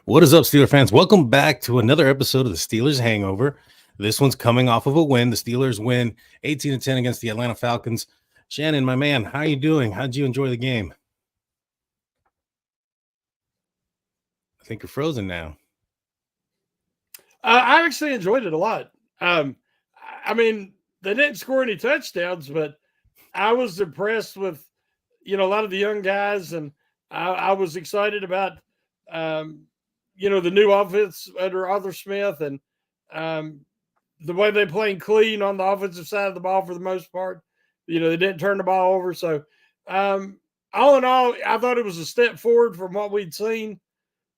What is up, Steeler fans? Welcome back to another episode of the Steelers Hangover. This one's coming off of a win. The Steelers win 18-10 against the Atlanta Falcons. Shannon, my man, how you doing? How'd you enjoy the game? I think you're frozen now. I actually enjoyed it a lot. I mean, they didn't score any touchdowns, but I was impressed with a lot of the young guys, and I was excited about um, the new offense under Arthur Smith and um, the way they playing clean on the offensive side of the ball for the most part. They didn't turn the ball over, so um, all in all, I thought it was a step forward from what we'd seen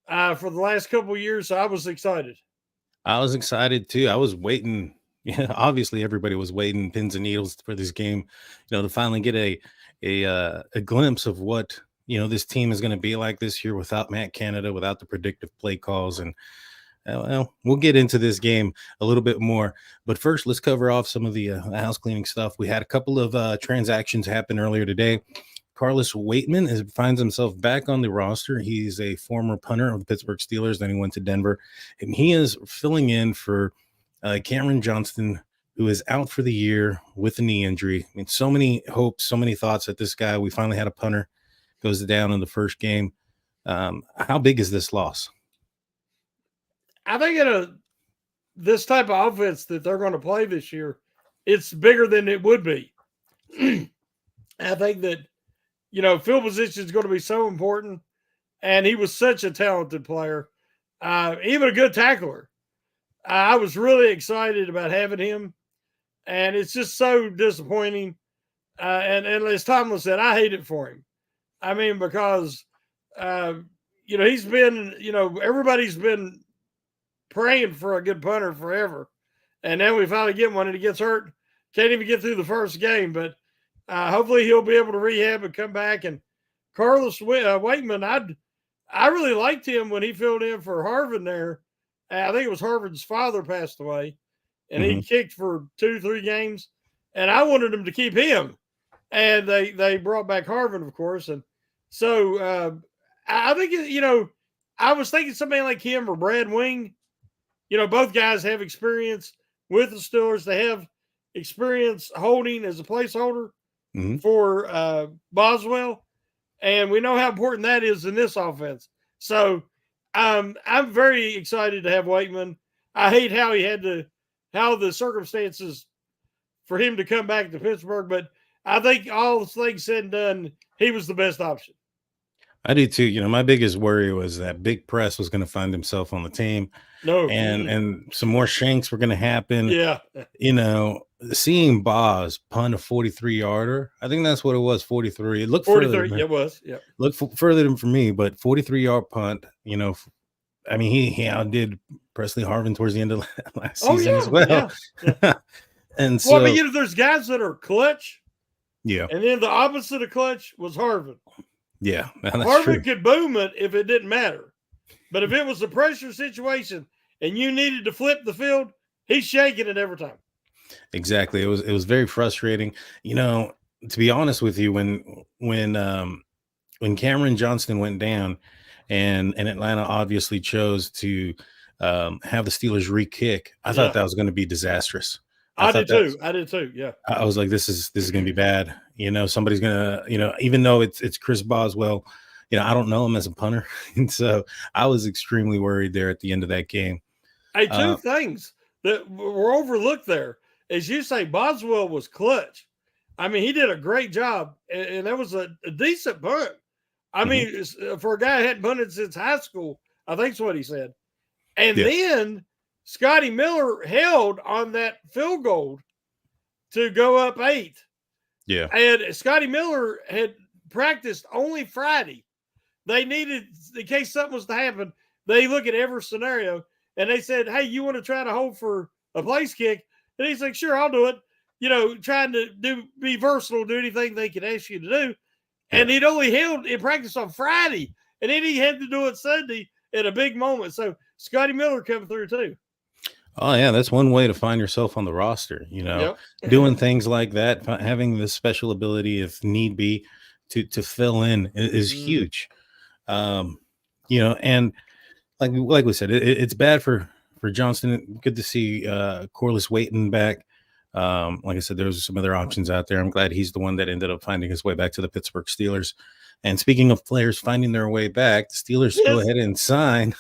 for the last couple of years. So I was excited. I was excited too. I was waiting. Yeah, obviously everybody was waiting pins and needles for this game, to finally get a glimpse of what this team is going to be like this year without Matt Canada, without the predictive play calls, and well, we'll get into this game a little bit more. But first, let's cover off some of the house cleaning stuff. We had a couple of transactions happen earlier today. Carlos Waitman finds himself back on the roster. He's a former punter of the Pittsburgh Steelers. Then he went to Denver, and he is filling in for Cameron Johnston, who is out for the year with a knee injury. I mean, so many hopes, so many thoughts that this guy, we finally had a punter, goes down in the first game. How big is this loss? I think this type of offense that they're going to play this year, it's bigger than it would be. I think that field position is going to be so important, and he was such a talented player, even a good tackler. I was really excited about having him, and it's just so disappointing. And as Tomlin said, I hate it for him. I mean, because he's been, everybody's been praying for a good punter forever, and then we finally get one, and he gets hurt, can't even get through the first game. But hopefully he'll be able to rehab and come back. And Carlos Waitman, I really liked him when he filled in for Harvin there. I think it was Harvin's father passed away, and he kicked for 2-3 games, and I wanted him to keep him. And they brought back Harvin, of course, and so I think I was thinking somebody like him or Brad Wing. Both guys have experience with the Steelers. They have experience holding as a placeholder for Boswell, and we know how important that is in this offense. So I'm very excited to have Waitman. I hate how the circumstances for him to come back to Pittsburgh, but I think all things said and done, he was the best option. I do too. My biggest worry was that Big Press was going to find himself on the team. No, and some more shanks were going to happen. Yeah. Seeing Boz punt a 43-yarder, I think that's what it was, 43. It looked 43. Further. It was. Yeah. Looked further than for me, but 43-yard punt. I mean, he outdid Presley Harvin towards the end of last season as well. Yeah. And so, I mean, there's guys that are clutch. Yeah. And then the opposite of clutch was Harvin. Yeah. Harvin could boom it if it didn't matter. But if it was a pressure situation and you needed to flip the field, he's shaking it every time. Exactly. It was very frustrating. To be honest with you, when Cameron Johnston went down and Atlanta obviously chose to have the Steelers re-kick, I thought that was going to be disastrous. I did too. Yeah. I was like, this is going to be bad. Somebody's going to, even though it's Chris Boswell, I don't know him as a punter. And so I was extremely worried there at the end of that game. Hey, two things that were overlooked there. As you say, Boswell was clutch. I mean, he did a great job, and that was a decent punt. I mean, for a guy who hadn't punted since high school, I think that's what he said. And then Scotty Miller held on that field goal to go up 8. Yeah. And Scotty Miller had practiced only Friday. They needed, in case something was to happen, they look at every scenario, and they said, hey, you want to try to hold for a place kick? And he's like, sure, I'll do it. Trying to be versatile, do anything they can ask you to do. And he'd only held in practice on Friday, and then he had to do it Sunday at a big moment. So Scotty Miller coming through too. Oh yeah, that's one way to find yourself on the roster. Doing things like that, having the special ability, if need be, to fill in is huge. And like we said, it's bad for Johnston. Good to see Corliss Waiting back. Like I said, there's some other options out there. I'm glad he's the one that ended up finding his way back to the Pittsburgh Steelers. And speaking of players finding their way back, the Steelers go Yes. ahead and sign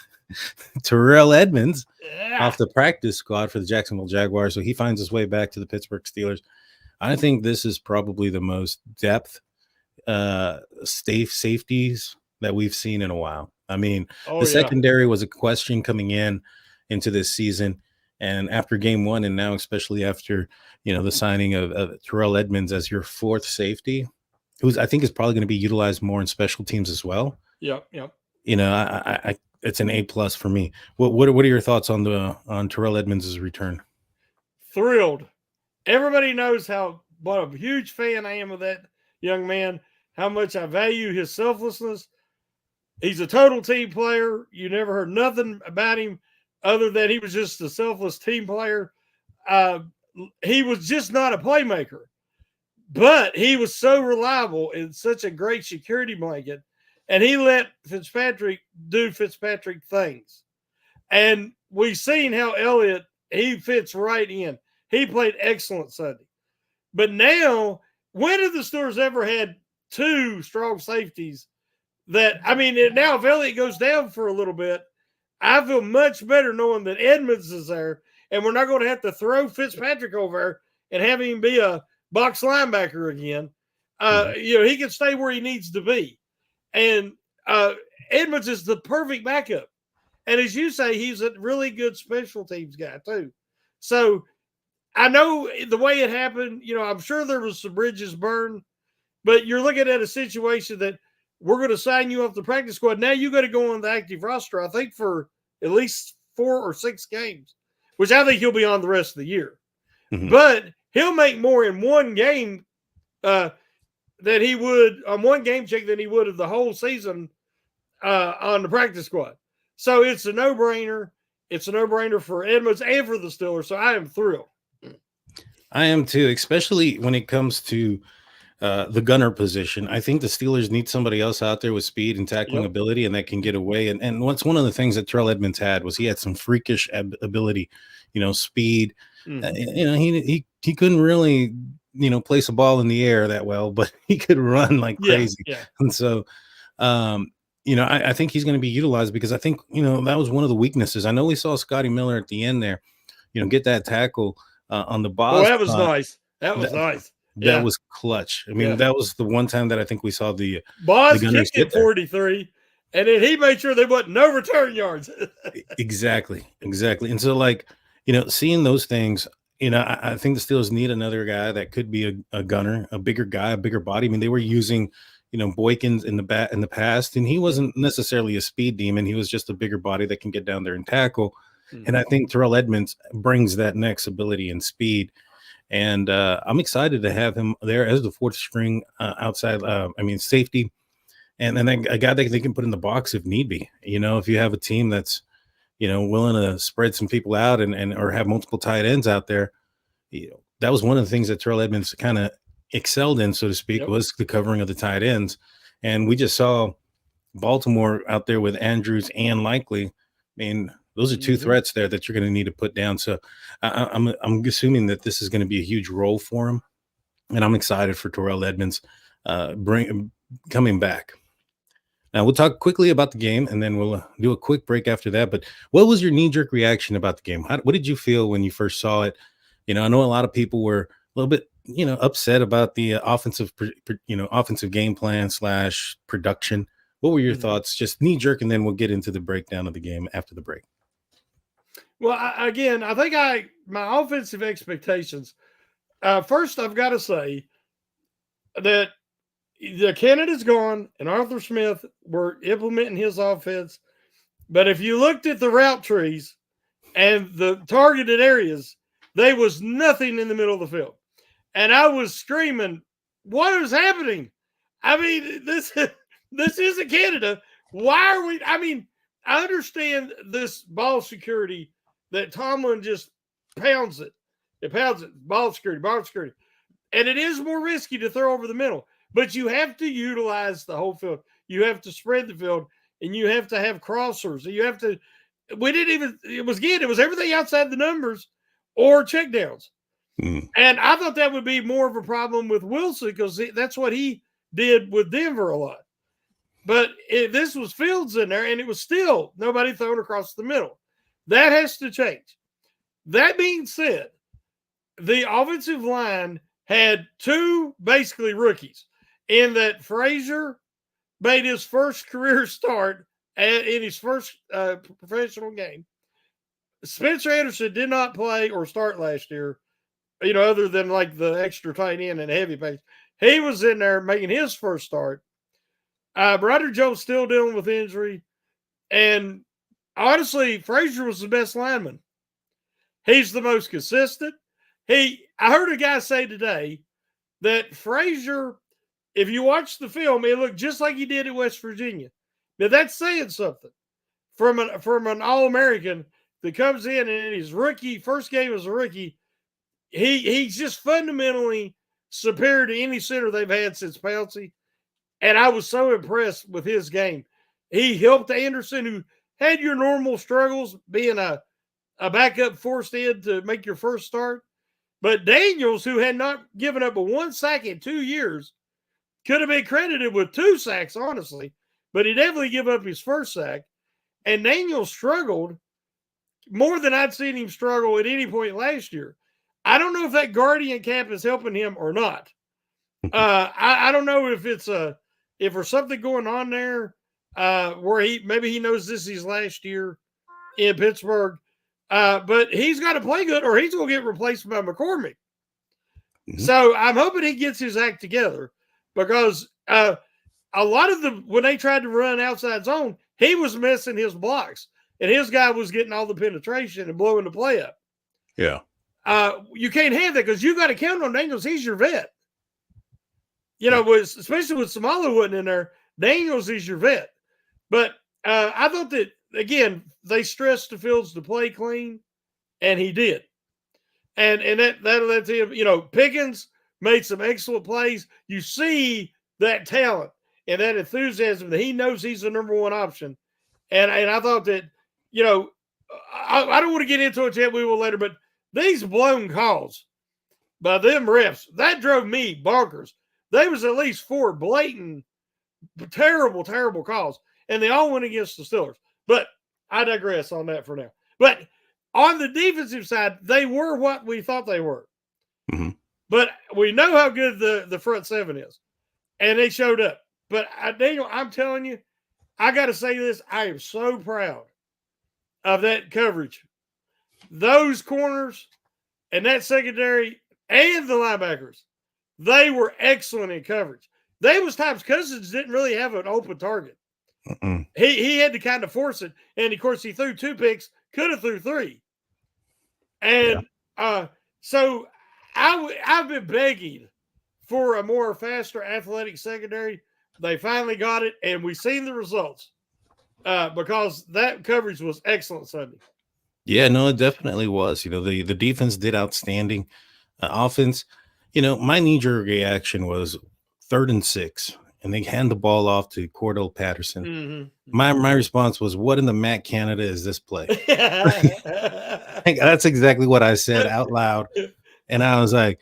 Terrell Edmonds Yeah. off the practice squad for the Jacksonville Jaguars. So he finds his way back to the Pittsburgh Steelers. I think this is probably the most depth safeties that we've seen in a while. I mean, Oh the yeah. secondary was a question coming into this season, and after game one, and now especially after the signing of Terrell Edmonds as your fourth safety, who's I think is probably going to be utilized more in special teams as well. Yep. Yep. I it's an A plus for me. What are your thoughts on the on Terrell Edmonds' return? Thrilled. Everybody knows how what a huge fan I am of that young man. How much I value his selflessness. He's a total team player. You never heard nothing about him other than he was just a selfless team player. Uh, he was just not a playmaker, but he was so reliable and such a great security blanket. And he let Fitzpatrick do Fitzpatrick things. And we've seen how Elliott, he fits right in. He played excellent Sunday. But now, when have the Steelers ever had two strong safeties that, I mean, now if Elliott goes down for a little bit, I feel much better knowing that Edmonds is there and we're not going to have to throw Fitzpatrick over there and have him be a box linebacker again. Mhm. He can stay where he needs to be. And Edmonds is the perfect backup. And as you say, he's a really good special teams guy, too. So I know the way it happened, I'm sure there was some bridges burned, but you're looking at a situation that we're going to sign you off the practice squad. Now you got to go on the active roster, I think, for at least 4 or 6 games, which I think he'll be on the rest of the year. Mhm. But he'll make more in one game than he would on one game check than he would of the whole season on the practice squad. So it's a no brainer. It's a no brainer for Edmonds and for the Steelers. So I am thrilled. I am too, especially when it comes to the gunner position. I think the Steelers need somebody else out there with speed and tackling Yep. ability, and that can get away. And what's one of the things that Terrell Edmonds had was he had some freakish ability, speed. Mm-hmm. He couldn't really place a ball in the air that well, but he could run like Yeah. crazy. Yeah. And so, um, I think he's going to be utilized because I think that was one of the weaknesses. I know we saw Scotty Miller at the end there, get that tackle on the Boy, Boz that was punt. nice. That was That nice. that Yeah. was clutch. I mean, Yeah. that was the one time that I think we saw the Boz Gunners kicked get it there. 43, and then he made sure there wasn't no return yards. Exactly, exactly. And so, like, seeing those things, I think the Steelers need another guy that could be a gunner, a bigger guy, a bigger body. I mean, they were using, Boykins in the past, and he wasn't necessarily a speed demon. He was just a bigger body that can get down there and tackle. And I think Terrell Edmonds brings that next ability and speed. And I'm excited to have him there as the fourth string outside. Safety, and then a guy that they can put in the box if need be. If you have a team that's willing to spread some people out and or have multiple tight ends out there, that was one of the things that Terrell Edmonds kind of excelled in, so to speak, Yep. was the covering of the tight ends. And we just saw Baltimore out there with Andrews and Likely. I mean, those are two Mm-hmm. threats there that you're going to need to put down. So I'm assuming that this is going to be a huge role for him, and I'm excited for Terrell Edmonds bring coming back. Now we'll talk quickly about the game, and then we'll do a quick break after that. But what was your knee jerk reaction about the game? What did you feel when you first saw it? I know a lot of people were a little bit, upset about the offensive game plan slash production. What were your Mm-hmm. thoughts? Just knee jerk, and then we'll get into the breakdown of the game after the break. Well, again, I think my offensive expectations. First, I've got to say that the Canada's gone and Arthur Smith were implementing his offense. But if you looked at the route trees and the targeted areas, there was nothing in the middle of the field. And I was screaming, what is happening? I mean, this isn't Canada. Why are we? I mean, I understand this ball security that Tomlin just pounds it. It pounds it. Ball security, ball security. And it is more risky to throw over the middle, but you have to utilize the whole field. You have to spread the field. and you have to have crossers, and you have to. We didn't even. It was everything outside the numbers or checkdowns. Mm. And I thought that would be more of a problem with Wilson because that's what he did with Denver a lot. But this was Fields in there, and it was still nobody thrown across the middle. That has to change. That being said, the offensive line had two basically rookies in that Frazier made his first career start in his first professional game. Spencer Anderson did not play or start last year, other than like the extra tight end and heavy pace. He was in there making his first start. Broderick Jones still dealing with injury. And honestly, Frazier was the best lineman. He's the most consistent. I heard a guy say today that Frazier, if you watch the film, it looked just like he did at West Virginia. Now that's saying something from an All-American that comes in and his first game as a rookie, he's just fundamentally superior to any center they've had since Pouncey. And I was so impressed with his game. He helped Anderson, who had your normal struggles, being a backup forced in to make your first start. But Daniels, who had not given up a 1 sack in 2 years, could have been credited with 2 sacks, honestly. But he definitely gave up his first sack. And Daniels struggled more than I'd seen him struggle at any point last year. I don't know if that guardian cap is helping him or not. I don't know if there's something going on there where maybe he knows this is his last year in Pittsburgh. But he's got to play good or he's going to get replaced by McCormick. Mm-hmm. So I'm hoping he gets his act together because a lot of when they tried to run outside zone, he was missing his blocks and his guy was getting all the penetration and blowing the play up. Yeah. You can't have that because you got to count on Daniels. He's your vet. Especially with Samala wasn't in there, Daniels is your vet. But I thought that, again, they stressed the Fields to play clean, and he did. And that led to him, Pickens made some excellent plays. You see that talent and that enthusiasm that he knows he's the number one option. And I thought that, I don't want to get into it yet. We will later, but these blown calls by them refs, that drove me bonkers. There was at least 4 blatant, terrible, terrible calls, and they all went against the Steelers. But I digress on that for now. But on the defensive side, they were what we thought they were. Mm-hmm. But we know how good the front seven is, and they showed up. But Daniel, I'm telling you, I got to say this. I am so proud of that coverage. Those corners and that secondary and the linebackers, they were excellent in coverage. There was times Cousins didn't really have an open target. He had to kind of force it. And, of course, he threw 2 picks, could have threw 3. And so I've been begging for a more faster athletic secondary. They finally got it, and we've seen the results because that coverage was excellent Sunday. Yeah, no, it definitely was. The defense did outstanding. Offense, my knee-jerk reaction was 3rd and 6, and they hand the ball off to Cordell Patterson. Mm-hmm. My response was, what in the Matt Canada is this play? That's exactly what I said out loud. And I was like,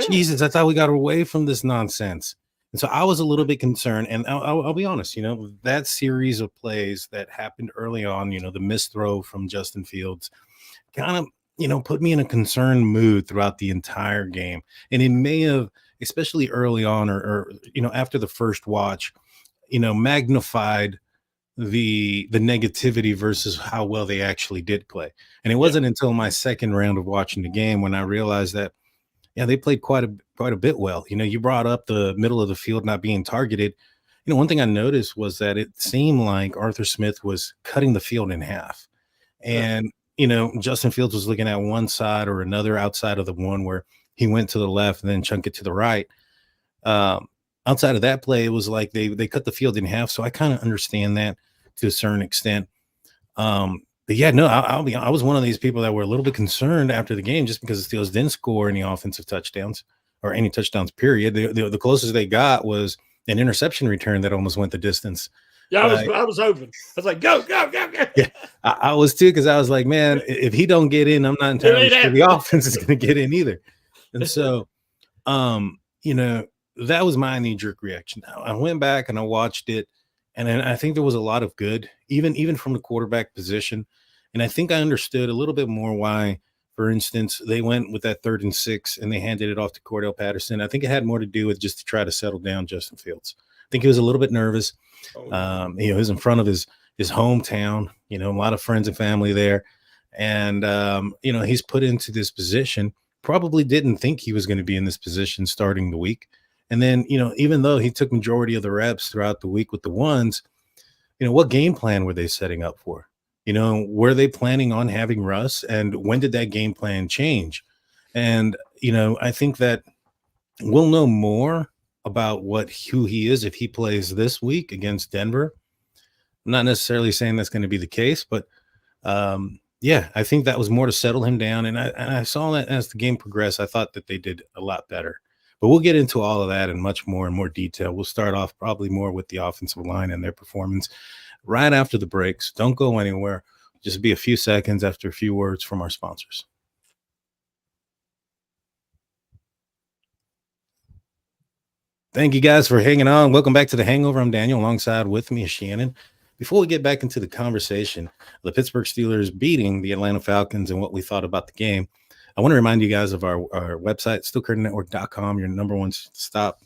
Jesus, I thought we got away from this nonsense. And so I was a little bit concerned. And I'll be honest, that series of plays that happened early on, the missed throw from Justin Fields kind of, put me in a concerned mood throughout the entire game. And it may have, especially early on or after the first watch, magnified the negativity versus how well they actually did play. And it wasn't until my second round of watching the game when I realized that, they played quite a bit well. You brought up the middle of the field not being targeted. One thing I noticed was that it seemed like Arthur Smith was cutting the field in half. And, Justin Fields was looking at one side or another outside of the one where he went to the left and then chunk it to the right. Outside of that play, it was like they cut the field in half. So I kind of understand that to a certain extent. But yeah, no, I was one of these people that were a little bit concerned after the game just because the Steelers didn't score any offensive touchdowns or any touchdowns, period. The closest they got was an interception return that almost went the distance. Yeah, I was hoping. I was like, go, go, go, go. Yeah, I was too, because I was like, man, if he don't get in, I'm not It entirely ain't sure the happening. offense is going to get in either. And so, you know, that was my knee jerk reaction. I went back and I watched it, and then I think there was a lot of good, even from the quarterback position. And I think I understood a little bit more why, for instance, they went with that 3rd and 6 and they handed it off to Cordell Patterson. I think it had more to do with just to try to settle down Justin Fields. I think he was a little bit nervous. Oh, yeah. He was in front of his hometown, a lot of friends and family there. And he's put into this position, probably didn't think he was going to be in this position starting the week. And then, even though he took majority of the reps throughout the week with the ones, what game plan were they setting up for? Were they planning on having Russ? And when did that game plan change? And, I think that we'll know more about who he is if he plays this week against Denver. I'm not necessarily saying that's going to be the case, but yeah, I think that was more to settle him down. And I saw that as the game progressed, I thought that they did a lot better. But we'll get into all of that and much more in more detail. We'll start off probably more with the offensive line and their performance right after the breaks. Don't go anywhere. Just be a few seconds after a few words from our sponsors. Thank you guys for hanging on. Welcome back to the Hangover. I'm Daniel. Alongside with me is Shannon. Before we get back into the conversation, the Pittsburgh Steelers beating the Atlanta Falcons and what we thought about the game, I want to remind you guys of our website, steelcurtainnetwork.com, your number one stop,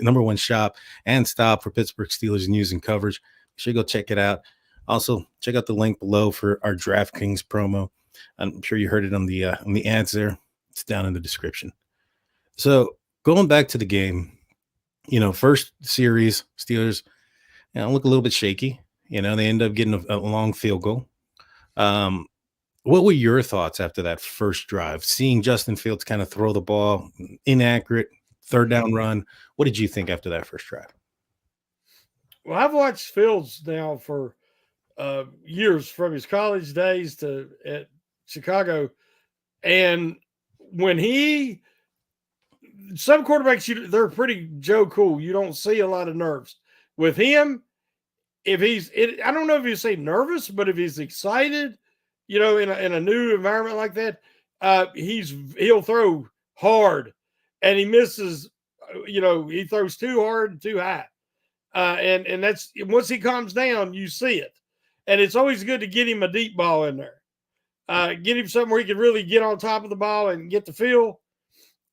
number one shop and stop for Pittsburgh Steelers news and coverage. You should go check it out. Also, check out the link below for our DraftKings promo. I'm sure you heard it on the ads there. It's down in the description. So going back to the game, first series, Steelers, look a little bit shaky. They end up getting a long field goal. What were your thoughts after that first drive? Seeing Justin Fields kind of throw the ball, inaccurate, 3rd down run. What did you think after that first drive? Well, I've watched Fields now for years, from his college days to at Chicago. And when some quarterbacks, they're pretty Joe Cool. You don't see a lot of nerves. With him, I don't know if you say nervous, but if he's excited, in a new environment like that, he'll throw hard, and he misses. He throws too hard and too high, and that's once he calms down, you see it, and it's always good to get him a deep ball in there, get him something where he can really get on top of the ball and get the feel.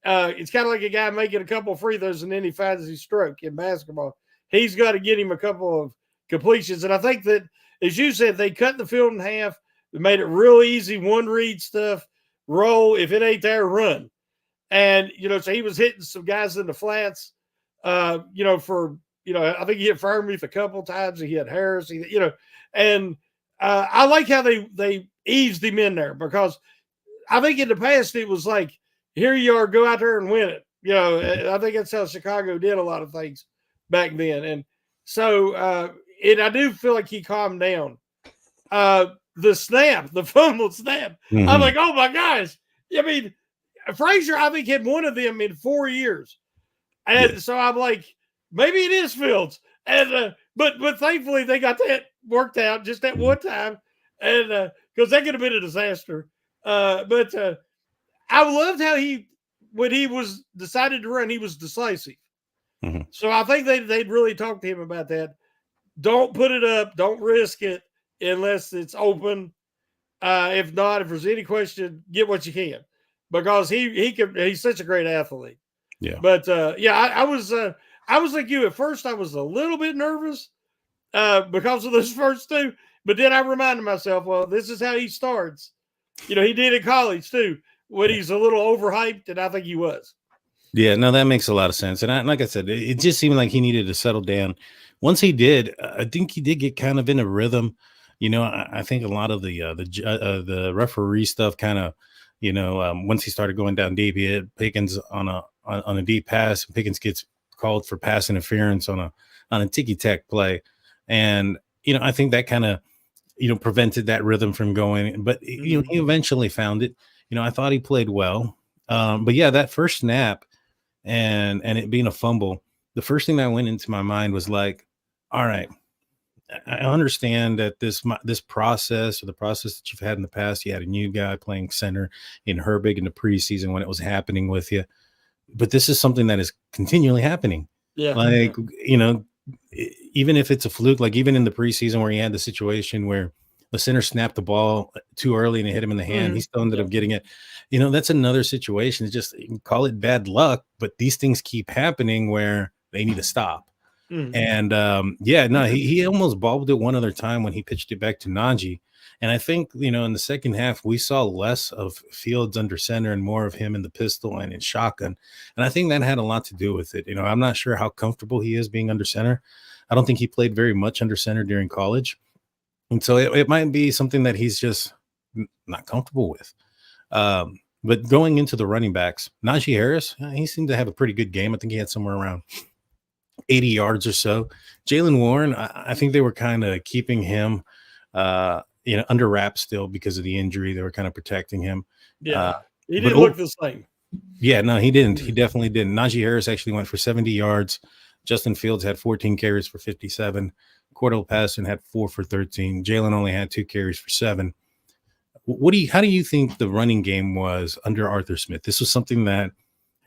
It's kind of like a guy making a couple of free throws and then he finds his stroke in basketball. He's got to get him a couple of completions. And I think that, as you said, they cut the field in half. They made it real easy, one read stuff, roll. If it ain't there, run. And, so he was hitting some guys in the flats, I think he hit Freiermuth a couple of times. He had Harris, and I like how they eased him in there, because I think in the past it was like, here you are, go out there and win it. I think that's how Chicago did a lot of things back then. And so I do feel like he calmed down. The fumble snap. Mm-hmm. I'm like, oh my gosh. I mean, Frazier, I think, had one of them in 4 years. And so I'm like, maybe it is Fields. And but thankfully they got that worked out just that one time. And because that could have been a disaster. But I loved how when he was decided to run, he was decisive. Mm-hmm. So I think they'd really talk to him about that. Don't put it up. Don't risk it unless it's open. If not, if there's any question, get what you can, because he's such a great athlete. Yeah. But I was like you. At first, I was a little bit nervous because of those first two. But then I reminded myself, well, this is how he starts. He did in college too, when he's a little overhyped, and I think he was. Yeah, no, that makes a lot of sense. And like I said, it just seemed like he needed to settle down. Once he did, I think he did get kind of in a rhythm. I think a lot of the referee stuff kind of, once he started going down deep, he hit Pickens on a deep pass. Pickens gets called for pass interference on a ticky-tack play. And, I think that kind of, prevented that rhythm from going. But, he eventually found it. I thought he played well. But yeah, that first snap and it being a fumble, the first thing that went into my mind was like, all right, I understand that this process, or the process that you've had in the past, you had a new guy playing center in Herbig in the preseason when it was happening with you, but this is something that is continually happening. Yeah, yeah. Like, even if it's a fluke, like even in the preseason where he had the situation where the center snapped the ball too early and it hit him in the hand, he Mhm. still ended Yeah. up getting it. That's another situation. It's just, you can call it bad luck, but these things keep happening where they need to stop. Mhm. And yeah, no, he almost bobbled it one other time when he pitched it back to Najee. And I think, in the second half, we saw less of Fields under center and more of him in the pistol and in shotgun. And I think that had a lot to do with it. I'm not sure how comfortable he is being under center. I don't think he played very much under center during college. And so it might be something that he's just not comfortable with. But going into the running backs, Najee Harris, he seemed to have a pretty good game. I think he had somewhere around 80 yards or so. Jalen Warren, I think they were kind of keeping him, under wraps still because of the injury. They were kind of protecting him. Yeah. Uh, He but didn't look the same. yeah, no, he didn't. He Mhm. definitely didn't. Najee Harris actually went for 70 yards. Justin Fields had 14 carries for 57. Cordell Patterson had 4 for 13. Jalen only had 2 carries for 7. How do you think the running game was under Arthur Smith? This was something that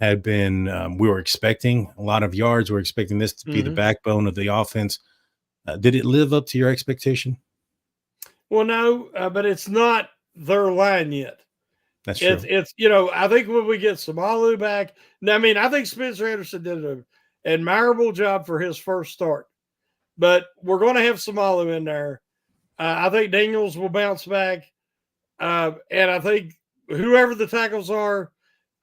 had been, we were expecting a lot of yards. We're expecting this to be the Mhm. backbone of the offense. Did it live up to your expectation? Well, no, but it's not their line yet. That's It's true. it's I think when we get Samalu back, now, I mean, I think Spencer Anderson did an admirable job for his first start, but we're going to have Samalu in there. I think Daniels will bounce back, and I think whoever the tackles are,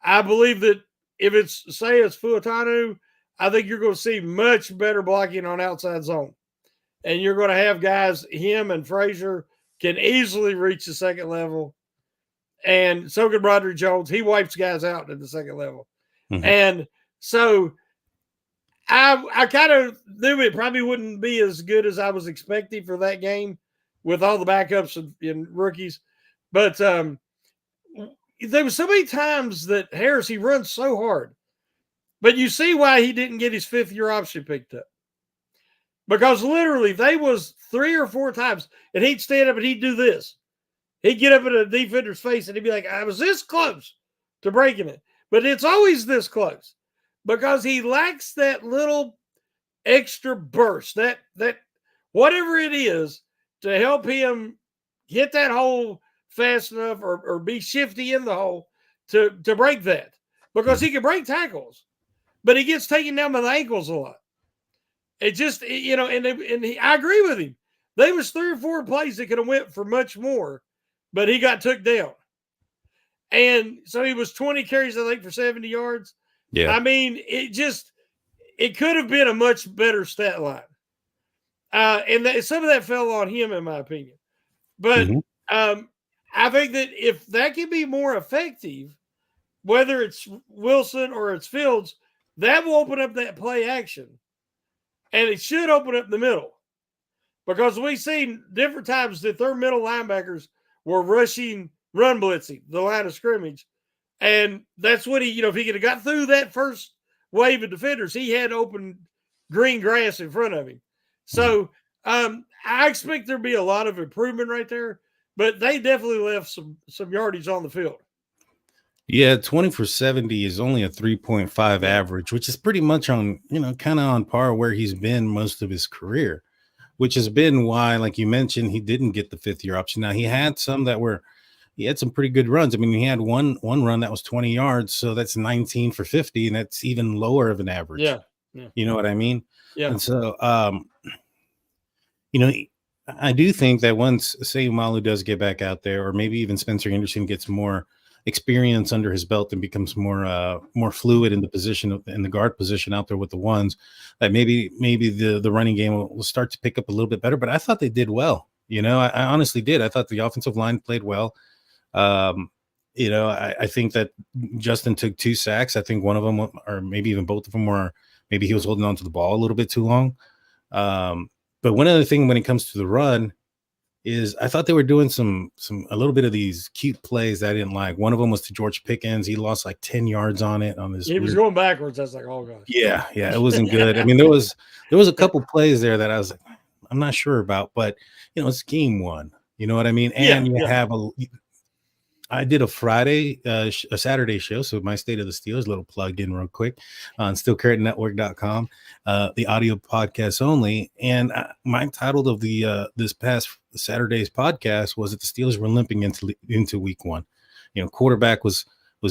I believe that if it's Fuatanu, I think you're going to see much better blocking on outside zone, and you're going to have guys, him and Frazier can easily reach the second level, and so could Roderick Jones. He wipes guys out at the second level. Mhm. And so I kind of knew it probably wouldn't be as good as I was expecting for that game with all the backups and rookies. But there was so many times that Harris, he runs so hard. But you see why he didn't get his fifth year option picked up. Because literally they was 3 or 4 times and he'd stand up and he'd do this. He'd get up in a defender's face and he'd be like, I was this close to breaking it. But it's always this close because he lacks that little extra burst, that whatever it is to help him hit that hole fast enough or be shifty in the hole to break that. Because Mhm. he can break tackles, but he gets taken down by the ankles a lot. It just, I agree with him. There was 3 or 4 plays that could have went for much more, but he got took down. And so he was 20 carries, I think, for 70 yards. Yeah. I mean, it could have been a much better stat line. And some of that fell on him, in my opinion. But Mhm. um, I think that if that can be more effective, whether it's Wilson or it's Fields, that will open up that play action. And it should open up the middle because we've seen different times that their middle linebackers were rushing, run blitzing the line of scrimmage. And that's what if he could have got through that first wave of defenders, he had open green grass in front of him. Mhm. So I expect there to be a lot of improvement right there, but they definitely left some yardage on the field. Yeah, 20 for 70 is only a 3.5 Yeah. average, which is pretty much on, kind of on par where he's been most of his career, which has been why, like you mentioned, he didn't get the fifth year option. Now he had some pretty good runs. I mean, he had one run that was 20 yards, so that's 19 for 50, and that's even lower of an average. Yeah. Yeah. You know what I mean? Yeah. And so, you know, I do think that once say Malu does get back out there, or maybe even Spencer Anderson gets more experience under his belt and becomes more fluid in the position in the guard position out there with the ones, that maybe the running game will start to pick up a little bit better. But I thought they did well. I honestly did. I thought the offensive line played well. Um, I think that Justin took 2 sacks. I think one of them, or maybe even both of them, were maybe he was holding on to the ball a little bit too long. But one other thing when it comes to the run is I thought they were doing a little bit of these cute plays that I didn't like. One of them was to George Pickens. He lost like 10 yards on it on this He was weird. going backwards. I was like, oh gosh. Yeah, it wasn't good. I mean, there was a couple plays there that I was like, I'm not sure about, but it's game one. You know what I mean? Yeah, And you yeah. have I did a Saturday show. So my State of the Steelers, little plug in real quick on stillcurrentnetwork.com, the audio podcast only. And my title of this past Saturday's podcast was that the Steelers were limping into week one. Quarterback was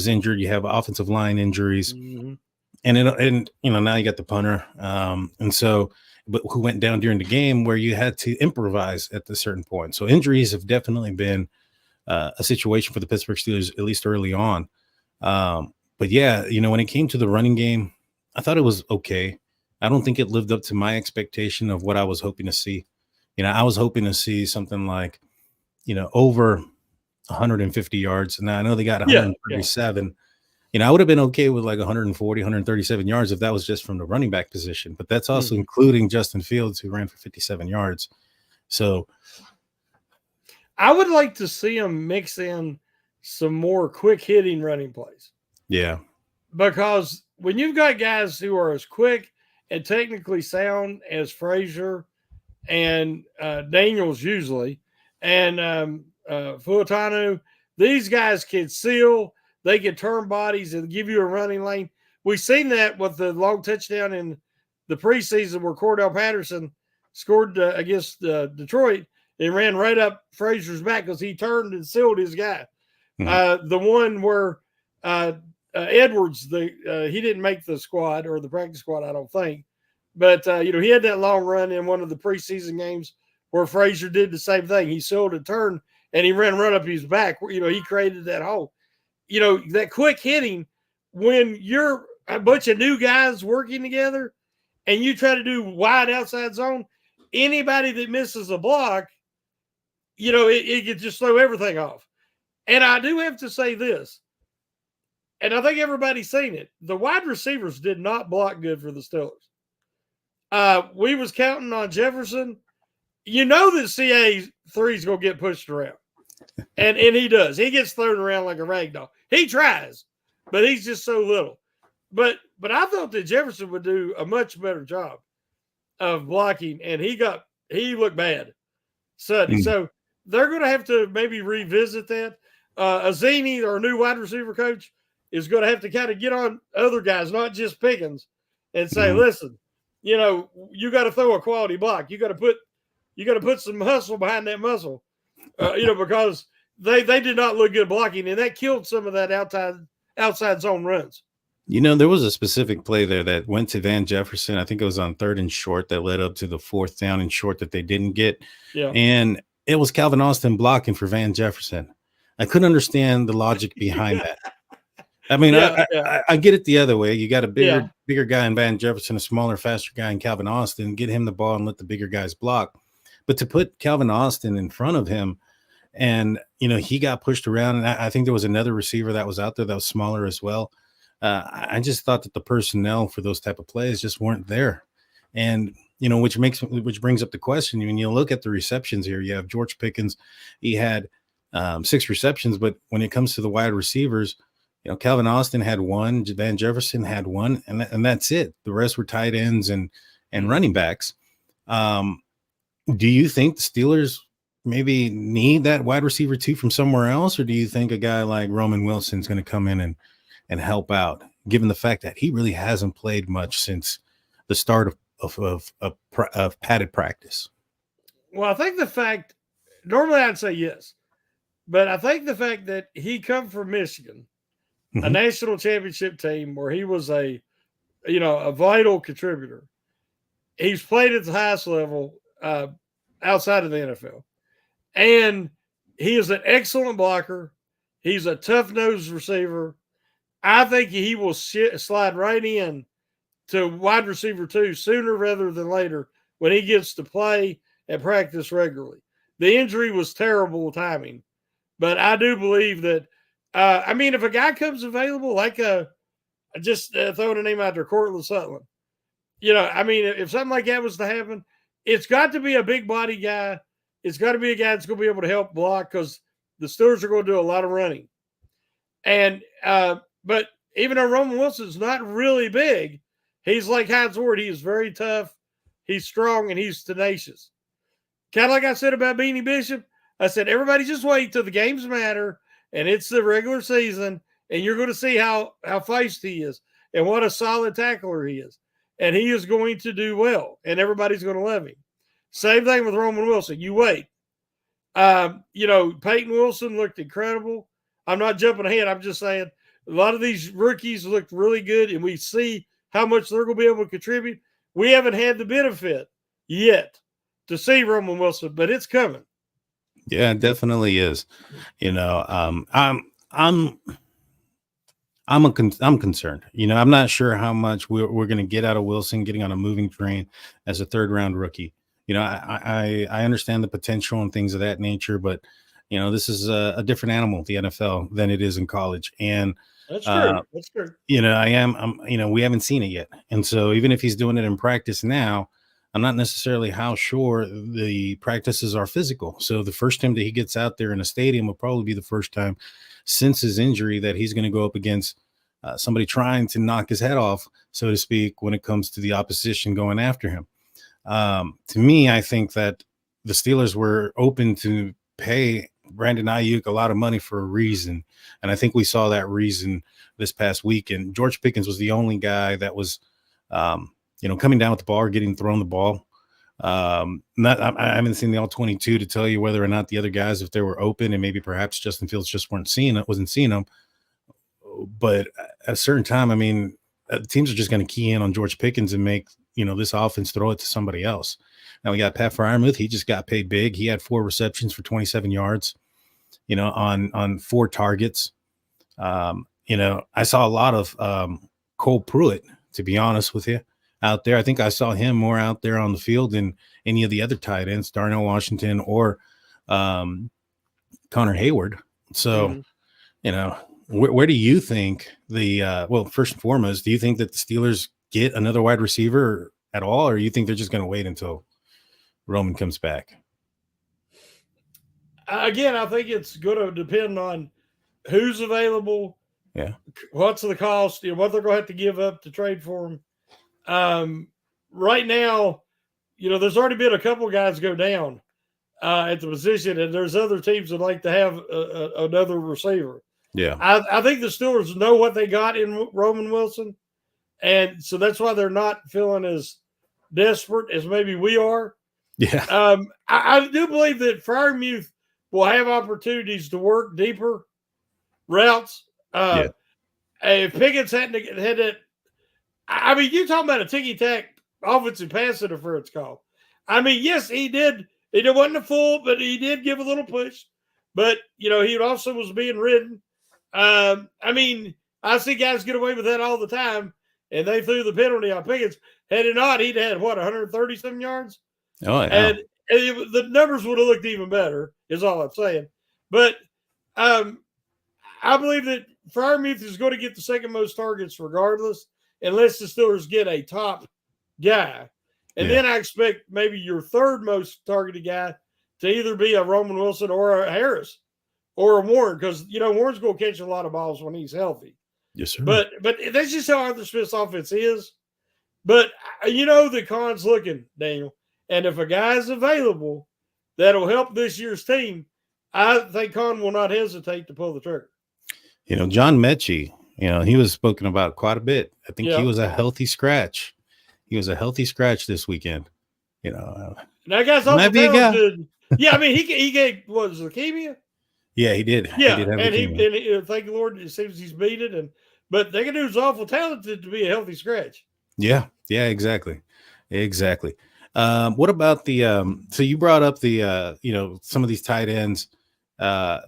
injured. You have offensive line injuries, Mm-hmm. and now you got the punter. And so, but who went down during the game where you had to improvise at a certain point. So injuries have definitely been a situation for the Pittsburgh Steelers, at least early on. But yeah, when it came to the running game, I thought it was okay. I don't think it lived up to my expectation of what I was hoping to see. I was hoping to see something like, over 150 yards. Now I know they got Yeah, yeah. 137. I would have been okay with like 140, 137 yards if that was just from the running back position, but that's also Mm-hmm. including Justin Fields, who ran for 57 yards. So I would like to see them mix in some more quick hitting running plays, yeah. because when you've got guys who are as quick and technically sound as Frazier and Daniels usually, and Fuatanu, these guys can seal, they can turn bodies and give you a running lane. We've seen that with the long touchdown in the preseason where Cordell Patterson scored against Detroit and ran right up Frazier's back because he turned and sealed his guy. Mhm. The one where Edwards, he didn't make the squad or the practice squad, I don't think. But he had that long run in one of the preseason games where Frazier did the same thing. He sealed a turn and he ran right up his back. He created that hole. That quick hitting, when you're a bunch of new guys working together and you try to do wide outside zone, anybody that misses a block, it could just throw everything off. And I do have to say this, and I think everybody's seen it. The wide receivers did not block good for the Steelers. We was counting on Jefferson. You know that CA3 is going to get pushed around. And he does. He gets thrown around like a rag doll. He tries, but he's just so little. But I thought that Jefferson would do a much better job of blocking, and he looked bad Sunday. Mm. So they're going to have to maybe revisit that. Azini, our new wide receiver coach, is going to have to kind of get on other guys, not just Pickens, and say, Mhm. listen, you got to throw a quality block. You got to put some hustle behind that muscle, because they did not look good blocking, and that killed some of that outside zone runs. There was a specific play there that went to Van Jefferson. I think it was on 3rd and short that led up to the 4th down and short that they didn't get. Yeah. And it was Calvin Austin blocking for Van Jefferson. I couldn't understand the logic behind that. I mean, Yeah, I get it the other way. You got a yeah. bigger guy in Van Jefferson, a smaller, faster guy in Calvin Austin. Get him the ball and let the bigger guys block. But to put Calvin Austin in front of him, and he got pushed around, and I think there was another receiver that was out there that was smaller as well. I just thought that the personnel for those type of plays just weren't there, and which brings up the question. When you look at the receptions here, you have George Pickens. He had 6 receptions, but when it comes to the wide receivers, Calvin Austin had 1, Van Jefferson had 1, and that's it. The rest were tight ends and running backs. Do you think the Steelers maybe need that wide receiver 2 from somewhere else, or do you think a guy like Roman Wilson is going to come in and help out, given the fact that he really hasn't played much since the start of padded practice? Well, I think the fact, normally I'd say yes, but I think the fact that he come from Michigan, a Mhm. national championship team where he was a vital contributor. He's played at the highest level outside of the NFL, and he is an excellent blocker. He's a tough nosed receiver. I think he will slide right in to wide receiver 2 sooner rather than later when he gets to play and practice regularly. The injury was terrible timing, but I do believe that. If a guy comes available, like just throwing a name out there, Cortland Sutton, if something like that was to happen, it's got to be a big body guy. It's got to be a guy that's going to be able to help block, because the Steelers are going to do a lot of running. And but even though Roman Wilson's not really big, he's like Hines Ward. He is very tough. He's strong and he's tenacious. kind of like I said about Beanie Bishop. I said, everybody just wait till the games matter and it's the regular season, and you're going to see how feisty he is and what a solid tackler he is. And he is going to do well, and everybody's going to love him. Same thing with Roman Wilson. You wait. Peyton Wilson looked incredible. I'm not jumping ahead. I'm just saying a lot of these rookies looked really good, and we see how much they're going to be able to contribute. We haven't had the benefit yet to see Roman Wilson, but it's coming. Yeah, it definitely is. I'm I'm concerned. I'm not sure how much we're going to get out of Wilson getting on a moving train as a third round rookie. I understand the potential and things of that nature, but this is a different animal, the NFL, than it is in college. And that's true. That's true. we haven't seen it yet. And so even if he's doing it in practice now, I'm not necessarily how sure the practices are physical. So the first time that he gets out there in a stadium will probably be the first time since his injury that he's going to go up against somebody trying to knock his head off, so to speak, when it comes to the opposition going after him. To me, I think that the Steelers were open to pay Brandon Ayuk a lot of money for a reason. And I think we saw that reason this past weekend. George Pickens was the only guy that was, coming down with the ball or getting thrown the ball. I haven't seen the all 22 to tell you whether or not the other guys, if they were open, and maybe perhaps Justin Fields just wasn't seeing them. But at a certain time, teams are just going to key in on George Pickens and make, this offense throw it to somebody else. Now we got Pat Freiermuth. He just got paid big. He had 4 receptions for 27 yards, on 4 targets. I saw a lot of Cole Pruitt, to be honest with you, out there. I think I saw him more out there on the field than any of the other tight ends, Darnell Washington or Connor Hayward. So, where do you think first and foremost, do you think that the Steelers get another wide receiver at all, or you think they're just going to wait until Roman comes back? Again, I think it's going to depend on who's available. Yeah. What's the cost? What they're going to have to give up to trade for him. Right now, there's already been a couple guys go down at the position, and there's other teams that like to have another receiver. Yeah. I think the Steelers know what they got in Roman Wilson, and so that's why they're not feeling as desperate as maybe we are. Yeah. I do believe that Freiermuth will have opportunities to work deeper routes. If Pickens hadn't had that, you're talking about a ticky-tack offensive pass interference call. Yes, he did. It wasn't a full, but he did give a little push. But, he also was being ridden. I see guys get away with that all the time, and they threw the penalty on Pickens. Had it not, he'd had, 137 yards? Oh, yeah. And the numbers would have looked even better, is all I'm saying. But I believe that Freiermuth is going to get the second most targets regardless, unless the Steelers get a top guy. And then I expect maybe your third most targeted guy to either be a Roman Wilson or a Harris or a Warren, because, Warren's going to catch a lot of balls when he's healthy. Yes, sir. But that's just how Arthur Smith's offense is. But the Khan's looking, Daniel. And if a guy's available that'll help this year's team, I think Khan will not hesitate to pull the trigger. John Mechie, he was spoken about quite a bit. I think he was a healthy scratch. He was a healthy scratch this weekend. That guy's awful talented. Yeah, he gave, was leukemia? Yeah, he did. Yeah, he did have and leukemia. thank the Lord, it seems he's beat it. But that dude's awful talented to be a healthy scratch. Yeah, exactly. What about the so you brought up the some of these tight ends, Pat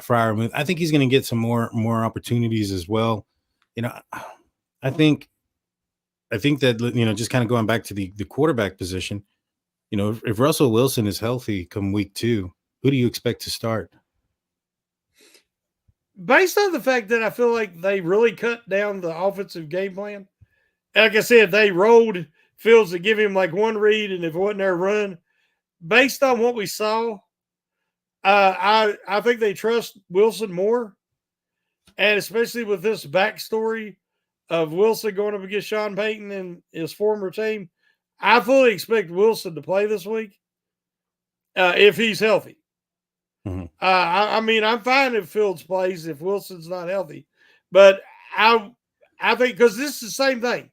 Freiermuth. I think he's going to get some more opportunities as well. I think that just kind of going back to the quarterback position, if Russell Wilson is healthy come week 2, who do you expect to start? Based on the fact that I feel like they really cut down the offensive game plan. Like I said, they rolled Fields to give him like one read, and if it wasn't their run, based on what we saw, I think they trust Wilson more, and especially with this backstory of Wilson going up against Sean Payton and his former team, I fully expect Wilson to play this week. if he's healthy. Mhm. I mean, I'm fine if Fields plays if Wilson's not healthy, but I I think because this is the same thing.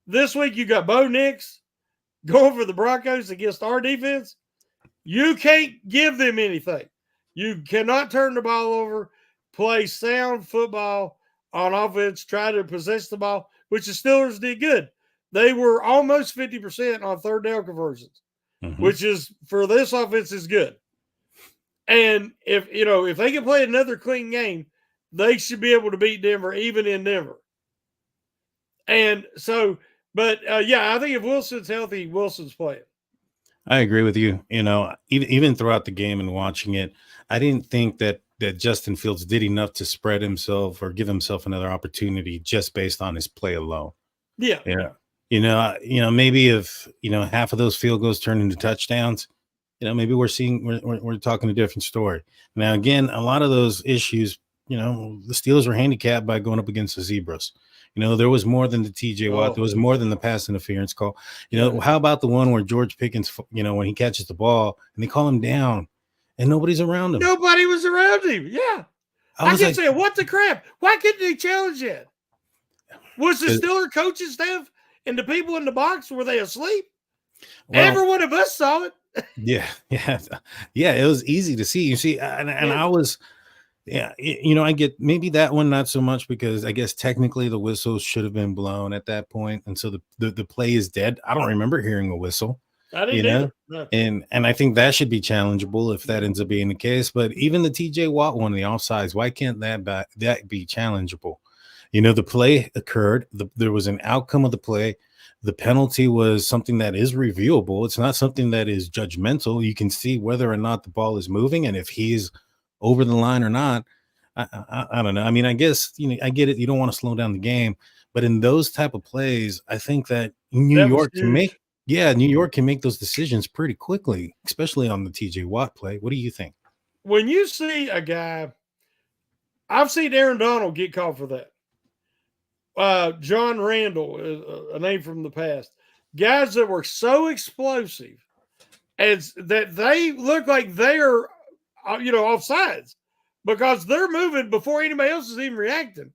This week you got Bo Nix going for the Broncos against our defense. You can't give them anything. You cannot turn the ball over, play sound football on offense, try to possess the ball, which the Steelers did good. They were almost 50% on third down conversions, Mhm. which is for this offense is good. And if they can play another clean game, they should be able to beat Denver, even in Denver. And so, but yeah, I think if Wilson's healthy, Wilson's playing. I agree with you. Even throughout the game and watching it, I didn't think that Justin Fields did enough to spread himself or give himself another opportunity just based on his play alone. Yeah, Yeah. Maybe if, half of those field goals turn into touchdowns, maybe we're talking a different story. Now, again, a lot of those issues, the Steelers were handicapped by going up against the Zebras. There was more than the TJ Watt. There oh was more than the pass interference call. yeah. How about the one where George Pickens, when he catches the ball and they call him down and nobody's around him? Nobody was around him. Yeah. I I was kept like, saying, what the crap? Why couldn't they challenge that? Was the 'cause- Steeler coaching staff and the people in the box, were they asleep? well, Every one of us saw it. yeah, yeah, yeah. It was easy to see. You see, and Yeah. I was. Yeah, I get maybe that one not so much because I guess technically the whistle should have been blown at that point, and so the play is dead. I don't remember hearing a whistle, I you didn't know, either. No. and I think that should be challengeable if that ends up being the case. But even the TJ Watt one, the offsides, why can't that be challengeable? The play occurred. There was an outcome of the play. The penalty was something that is reviewable. It's not something that is judgmental. You can see whether or not the ball is moving, and if he's over the line or not. I don't know. I mean, I guess I get it. You don't want to slow down the game, but in those type of plays, I think that New That was York can make. huge. Yeah, New York can make those decisions pretty quickly, especially on the TJ Watt play. What do you think? When you see a guy, I've seen Aaron Donald get called for that. John Randall is a name from the past. Guys that were so explosive as that they look like they're, off sides because they're moving before anybody else is even reacting.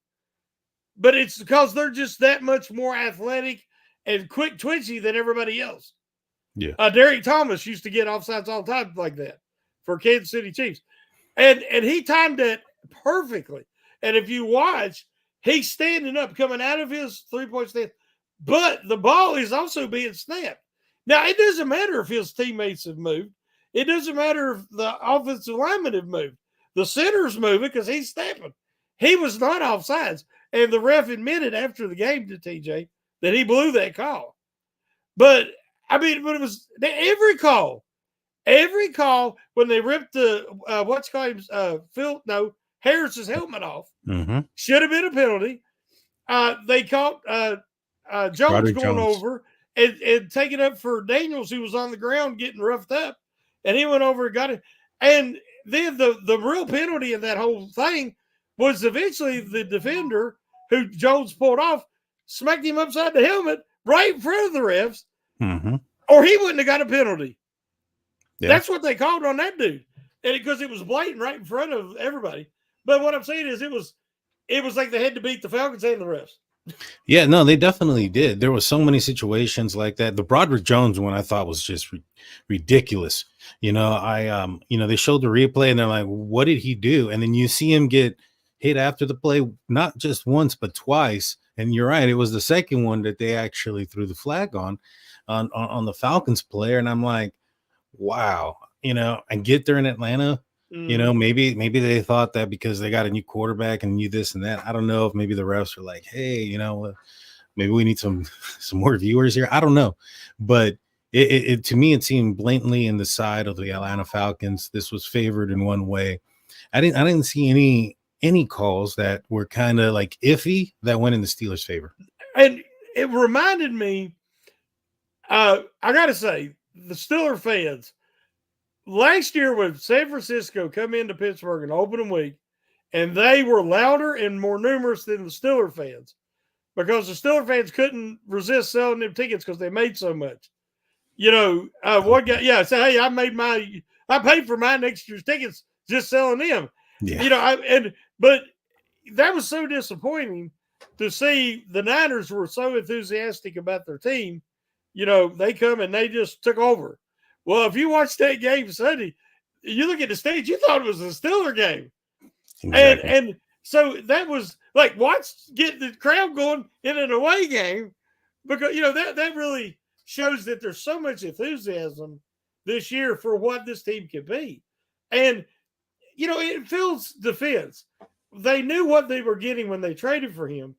But it's because they're just that much more athletic and quick twitchy than everybody else. Yeah. Derek Thomas used to get offsides all the time like that for Kansas City Chiefs. And he timed it perfectly. And if you watch, he's standing up, coming out of his 3-point stand, but the ball is also being snapped. Now, it doesn't matter if his teammates have moved. It doesn't matter if the offensive linemen have moved. The center's moving because he's snapping. He was not offsides. And the ref admitted after the game to TJ that he blew that call. But, but it was every call when they ripped the Harris's helmet off Mm-hmm. should have been a penalty. They caught Jones Roderick going Jones. over and taking up for Daniels, who was on the ground getting roughed up, and he went over and got it. And then the real penalty in that whole thing was eventually the defender who Jones pulled off smacked him upside the helmet right in front of the refs, Mm-hmm. or he wouldn't have got a penalty. Yeah. That's what they called on that dude, and because it was blatant right in front of everybody. But what I'm saying is, it was like they had to beat the Falcons and the refs. Yeah, no, they definitely did. There were so many situations like that. The Broderick Jones one I thought was just ridiculous. They showed the replay and they're like, "What did he do?" And then you see him get hit after the play, not just once but twice. And you're right, it was the second one that they actually threw the flag on the Falcons player. And I'm like, wow. I get there in Atlanta. Maybe they thought that because they got a new quarterback and knew this and that. I don't know if maybe the refs are like, hey, maybe we need some more viewers here. I don't know, but it to me it seemed blatantly in the side of the Atlanta Falcons. This was favored in one way. I didn't see any calls that were kind of like iffy that went in the Steelers' favor. And it reminded me, I gotta say, the Steeler fans last year when San Francisco come into Pittsburgh in opening week, and they were louder and more numerous than the Steeler fans because the Steeler fans couldn't resist selling them tickets because they made so much. One guy, said, "Hey, I paid for my next year's tickets just selling them. Yeah. But that was so disappointing to see the Niners were so enthusiastic about their team. They come and they just took over. Well, if you watch that game Sunday, you look at the stage, you thought it was a Steeler game. Exactly. And so that was like get the crowd going in an away game, because that really shows that there's so much enthusiasm this year for what this team can be. And it fills defense. They knew what they were getting when they traded for him.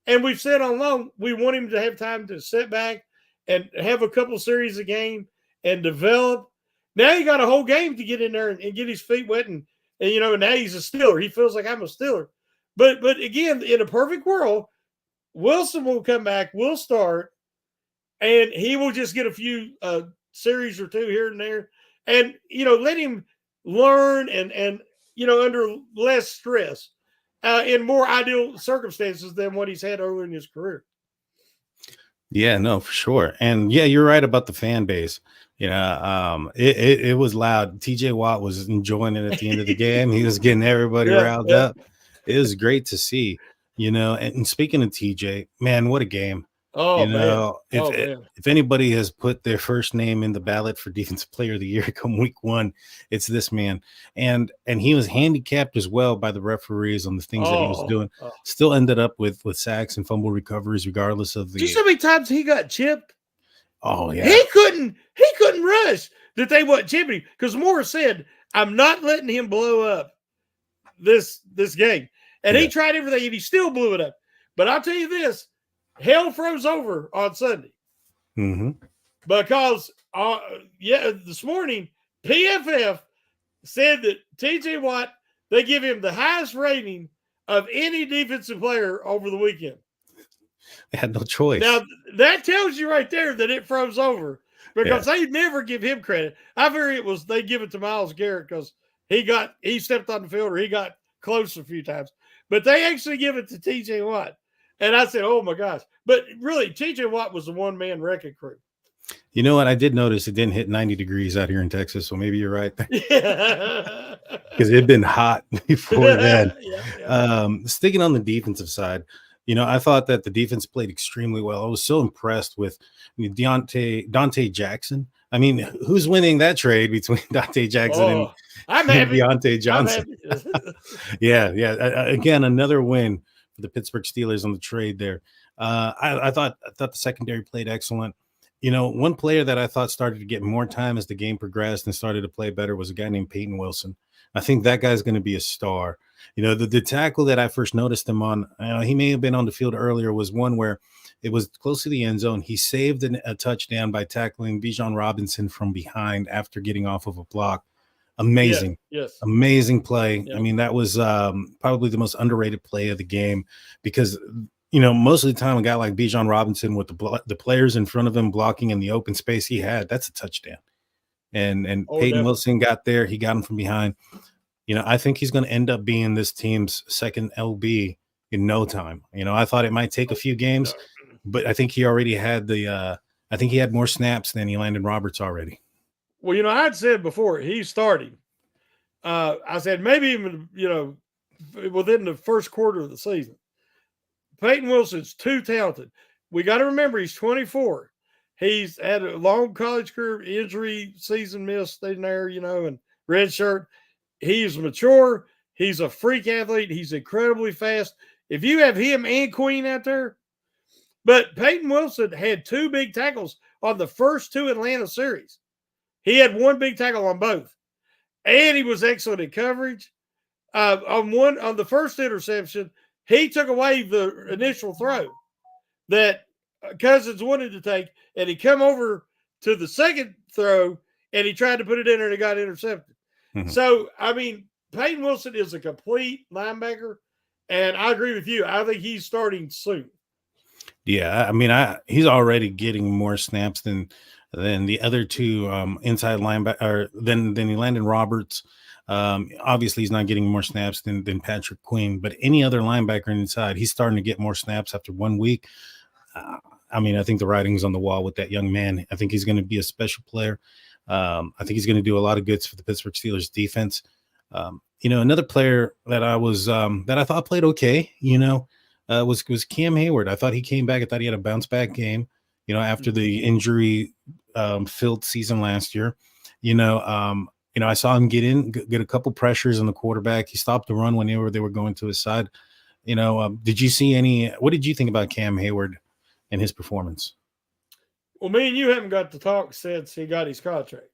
And we've said on loan, we want him to have time to sit back and have a couple series a game and develop. Now he got a whole game to get in there and get his feet wet. And now he's a Steeler. He feels like I'm a Steeler. But again, in a perfect world, Wilson will come back, will start, and he will just get a few series or two here and there. And, let him learn and under less stress in more ideal circumstances than what he's had earlier in his career. Yeah, no, for sure. And yeah, you're right about the fan base. It was loud. TJ Watt was enjoying it at the end of the game. He was getting everybody riled up. It was great to see, and speaking of TJ, man, what a game. If anybody has put their first name in the ballot for defensive player of the year come week 1, it's this man. And he was handicapped as well by the referees on the things that he was doing. Still ended up with sacks and fumble recoveries, regardless of the. Do you see how many times he got chipped? Oh yeah. He couldn't rush that they wasn't chipping him, because Moore said, I'm not letting him blow up this game. And he tried everything and he still blew it up. But I'll tell you this, hell froze over on Sunday. Mm-hmm. Because this morning PFF said that TJ Watt, they give him the highest rating of any defensive player over the weekend. They had no choice. Now that tells you right there that it froze over, because they never give him credit. I figure they give it to Myles Garrett because he stepped on the field, or he got close a few times, but they actually give it to TJ Watt. And I said, oh my gosh. But really, TJ Watt was a one-man wrecking crew. You know what? I did notice it didn't hit 90 degrees out here in Texas, so maybe you're right. Because it had been hot before then. Sticking on the defensive side, I thought that the defense played extremely well. I was so impressed with Dante Jackson. I mean, who's winning that trade between Dante Jackson and Deontay Johnson? Yeah. Again, another win for the Pittsburgh Steelers on the trade there. I thought the secondary played excellent. One player that I thought started to get more time as the game progressed and started to play better was a guy named Peyton Wilson. I think that guy's going to be a star. The tackle that I first noticed him on, he may have been on the field earlier, was one where it was close to the end zone. He saved a touchdown by tackling Bijan Robinson from behind after getting off of a block. Amazing. Yes. Amazing play. Yeah. I mean, that was probably the most underrated play of the game, because most of the time a guy like Bijan Robinson with the players in front of him blocking in the open space he had, that's a touchdown. And Peyton Wilson got there. He got him from behind. I think he's going to end up being this team's second LB in no time. I thought it might take a few games, but I think he already had I think he had more snaps than Elandon Roberts already. Well, I'd said before he's starting. I said maybe even, within the first quarter of the season. Peyton Wilson's too talented. We got to remember he's 24. He's had a long college career, injury, season missed in there, and red shirt. He's mature. He's a freak athlete. He's incredibly fast. If you have him and Queen out there, but Peyton Wilson had 2 big tackles on the first 2 Atlanta series. He had 1 big tackle on both, and he was excellent in coverage. On the first interception, he took away the initial throw that Cousins wanted to take, and he come over to the second throw, and he tried to put it in there, and it got intercepted. Mm-hmm. So, I mean, Peyton Wilson is a complete linebacker, and I agree with you. I think he's starting soon. Yeah, I mean, he's already getting more snaps than the other 2 inside linebacker, than Elandon Roberts. Obviously, he's not getting more snaps than Patrick Queen, but any other linebacker inside, he's starting to get more snaps after 1 week. I mean, I think the writing's on the wall with that young man. I think he's going to be a special player. I think he's going to do a lot of goods for the Pittsburgh Steelers defense. Another player that that I thought played okay, was Cam Hayward. I thought he came back. I thought he had a bounce back game, after the injury filled season last year. I saw him get a couple pressures on the quarterback. He stopped the run whenever they were going to his side. Did you see what did you think about Cam Hayward and his performance? Well, me and you haven't got to talk since he got his contract.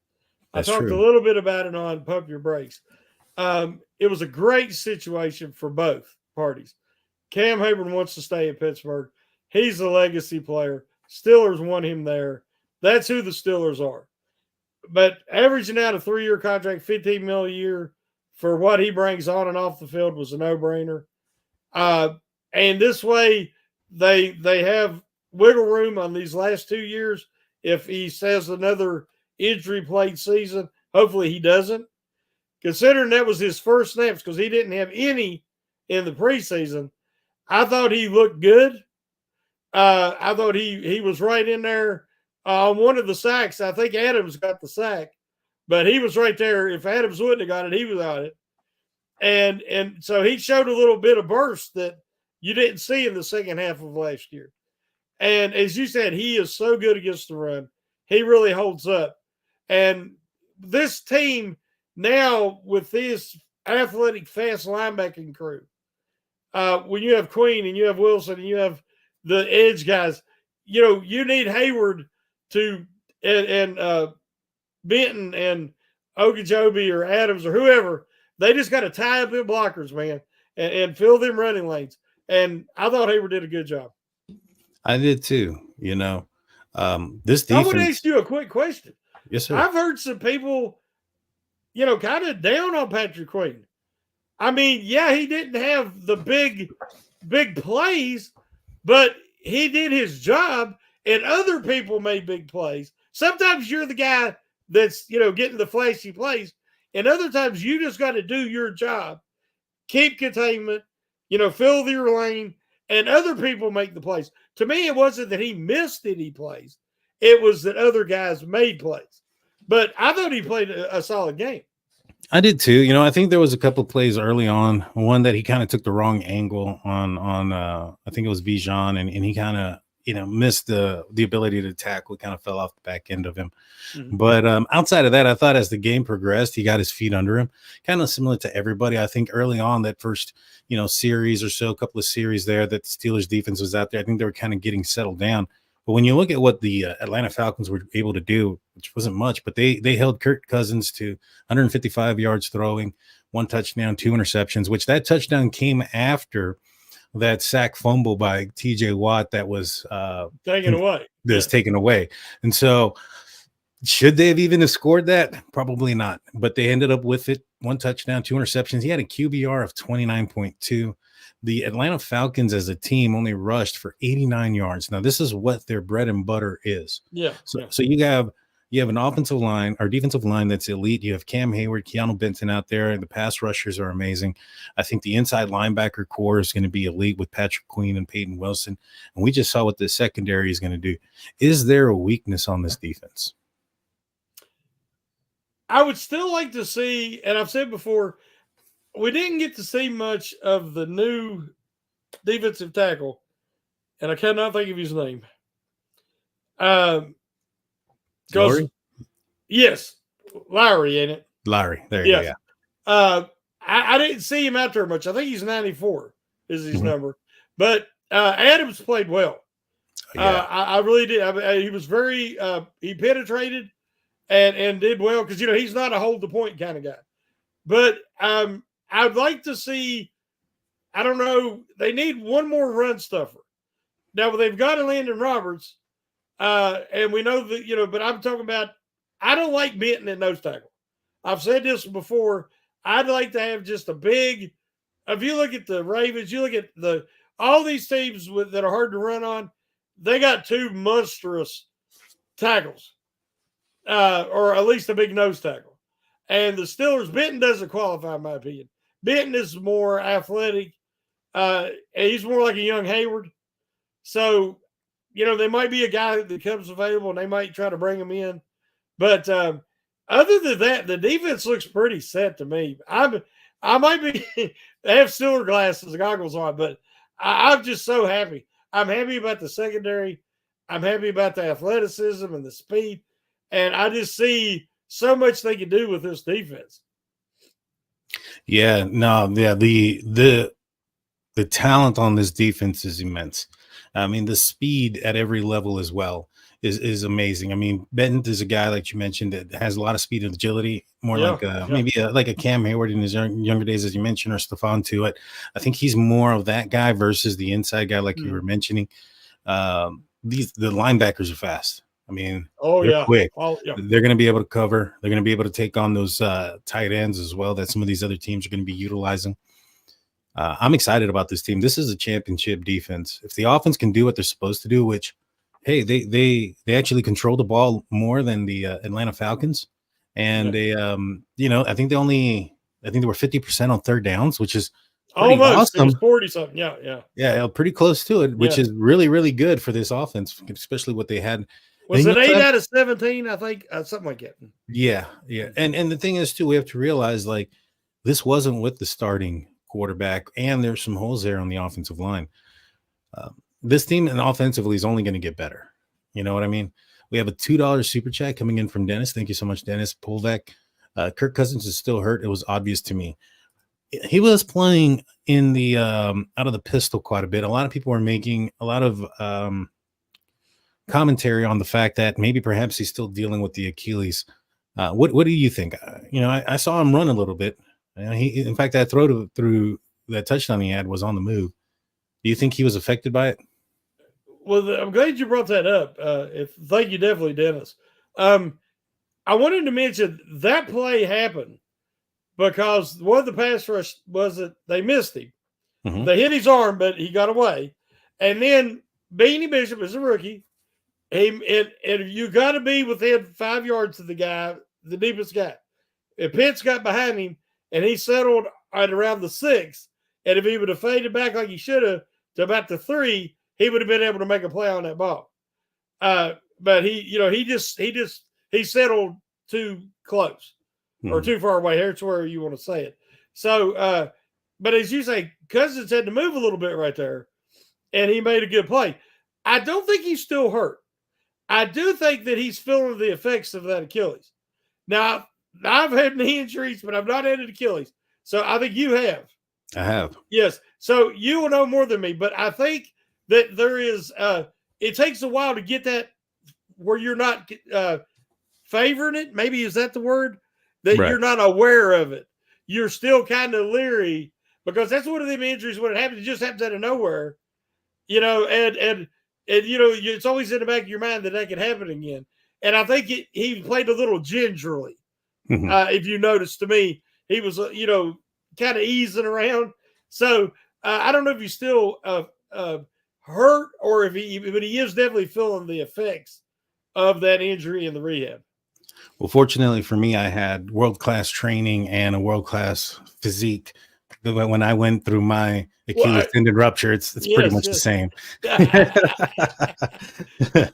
That's I talked true. a little bit about it on Pump Your Brakes. It was a great situation for both parties. Cam Hayward wants to stay in Pittsburgh. He's a legacy player. Steelers want him there. That's who the Steelers are. But averaging out a 3-year contract, $15 million a year for what he brings on and off the field was a no-brainer. And this way, they have wiggle room on these last 2 years. If he says another injury-plagued season, hopefully he doesn't. Considering that was his first snaps, because he didn't have any in the preseason, I thought he looked good. I thought he was right in there on one of the sacks. I think Adams got the sack, but he was right there. If Adams wouldn't have got it, he was on it. And so he showed a little bit of burst that you didn't see in the second half of last year. And as you said, he is so good against the run. He really holds up. And this team now with this athletic, fast linebacking crew, when you have Queen and you have Wilson and you have the edge guys, you need Hayward and Benton and Ogunjobi or Adams or whoever. They just got to tie up them blockers, man, and fill them running lanes. And I thought Hayward did a good job. I did too. This I want to defense. ask you a quick question. Yes, sir. I've heard some people, kind of down on Patrick Queen. I mean, yeah, he didn't have the big plays, but he did his job, and other people made big plays. Sometimes you're the guy that's, getting the flashy plays, and other times you just got to do your job, keep containment, fill your lane, and other people make the plays. To me, it wasn't that he missed any plays. It was that other guys made plays. But I thought he played a solid game. I did too. I think there was a couple plays early on. One that he kind of took the wrong angle on I think it was Bijan, and he kind of missed the ability to tackle. It kind of fell off the back end of him. Mm-hmm. But outside of that, I thought as the game progressed, he got his feet under him, kind of similar to everybody. I think early on that first series or so, a couple of series there that the Steelers defense was out there, I think they were kind of getting settled down. But when you look at what the Atlanta Falcons were able to do, which wasn't much, but they held Kirk Cousins to 155 yards throwing, 1 touchdown, 2 interceptions, which that touchdown came after that sack fumble by TJ Watt that was taken away. Taken away. And so should they have even scored that? Probably not. But they ended up with it. 1 touchdown, 2 interceptions. He had a QBR of 29.2. The Atlanta Falcons as a team only rushed for 89 yards. Now, this is what their bread and butter is. Yeah. So you have an offensive line or defensive line that's elite. You have Cam Hayward, Keanu Benton out there, and the pass rushers are amazing. I think the inside linebacker core is going to be elite with Patrick Queen and Peyton Wilson. And we just saw what the secondary is going to do. Is there a weakness on this defense? I would still like to see, and I've said before, we didn't get to see much of the new defensive tackle, and I cannot think of his name. Lowry? Yes, Lowry, ain't it? Lowry, there you go. I didn't see him out there much. I think he's 94 is his number. But Adams played well. I really did. He was very he penetrated and did well because he's not a hold the point kind of guy. But I'd like to see. I don't know. They need one more run stuffer. Now they've got a Landon Roberts, and we know that But I'm talking about. I don't like Benton at nose tackle. I've said this before. I'd like to have just a big. If you look at the Ravens, you look at all these teams that are hard to run on. They got 2 monstrous tackles, or at least a big nose tackle. And the Steelers, Benton doesn't qualify, in my opinion. Benton is more athletic. He's more like a young Hayward. So, there might be a guy that comes available, and they might try to bring him in. But Other than that, the defense looks pretty set to me. I might be they have silver glasses, goggles on, but I'm just so happy. I'm happy about the secondary. I'm happy about the athleticism and the speed, and I just see so much they can do with this defense. Yeah, no, yeah, the talent on this defense is immense. I mean, the speed at every level as well is amazing. I mean, Benton is a guy like you mentioned that has a lot of speed and agility, more Yeah, like yeah. maybe like a Cam Hayward in his younger days, as you mentioned, or Stephon Tuitt. I think he's more of that guy versus the inside guy, like you were Hmm. mentioning. The linebackers are fast. I mean, Oh they're yeah. quick. Oh yeah. They're going to be able to cover. They're going to be able to take on those tight ends as well that some of these other teams are going to be utilizing. I'm excited about this team. This is a championship defense. If the offense can do what they're supposed to do, which, hey, they actually control the ball more than the Atlanta Falcons, and Yeah. I think they were 50% on third downs, which is pretty Almost. It was awesome. 40 something. Yeah, yeah. Yeah, pretty close to it, which Yeah. is really, really good for this offense, especially what they had. Was And you it eight also have, out of 17? I think something like that. yeah, and the thing is too, we have to realize like this wasn't with the starting quarterback, and there's some holes there on the offensive line. This team and offensively is only going to get better. You know what I mean? We have a $2 super chat coming in from Dennis. Thank you so much, Dennis. Pullback. Kirk Cousins is still hurt. It was obvious to me. He was playing in the out of the pistol quite a bit. A lot of people were making a lot of commentary on the fact that maybe perhaps he's still dealing with the Achilles. What do you think? I saw him run a little bit. In fact, that through that touchdown he had was on the move. Do you think he was affected by it? Well, I'm glad you brought that up. Thank you, definitely, Dennis. Um, I wanted to mention that play happened because one of the pass rush was that they missed him. Mm-hmm. They hit his arm, but he got away. And then Beanie Bishop is a rookie. And you got to be within 5 yards of the guy, the deepest guy. If Pitts got behind him and he settled at around the 6, and if he would have faded back like he should have to about the 3, he would have been able to make a play on that ball. But he settled too close or Mm-hmm. too far away. Here's where you want to say it. So, but as you say, Cousins had to move a little bit right there, and he made a good play. I don't think he's still hurt. I do think that he's feeling the effects of that Achilles. Now, I've had knee injuries, but I've not had an Achilles. So I think you have. I have. Yes. So you will know more than me, but I think that there is, it takes a while to get that where you're not favoring it. Maybe is that the word? That Right. you're not aware of it. You're still kind of leery because that's one of them injuries when it happens. It just happens out of nowhere, and it's always in the back of your mind that can happen again. And I think he played a little gingerly. Mm-hmm. If you notice, to me, he was kind of easing around. So I don't know if he's still hurt or but he is definitely feeling the effects of that injury in the rehab. Well, fortunately for me, I had world-class training and a world-class physique. When I went through my Achilles Well, tendon rupture, it's pretty yes, much the yes. same. You're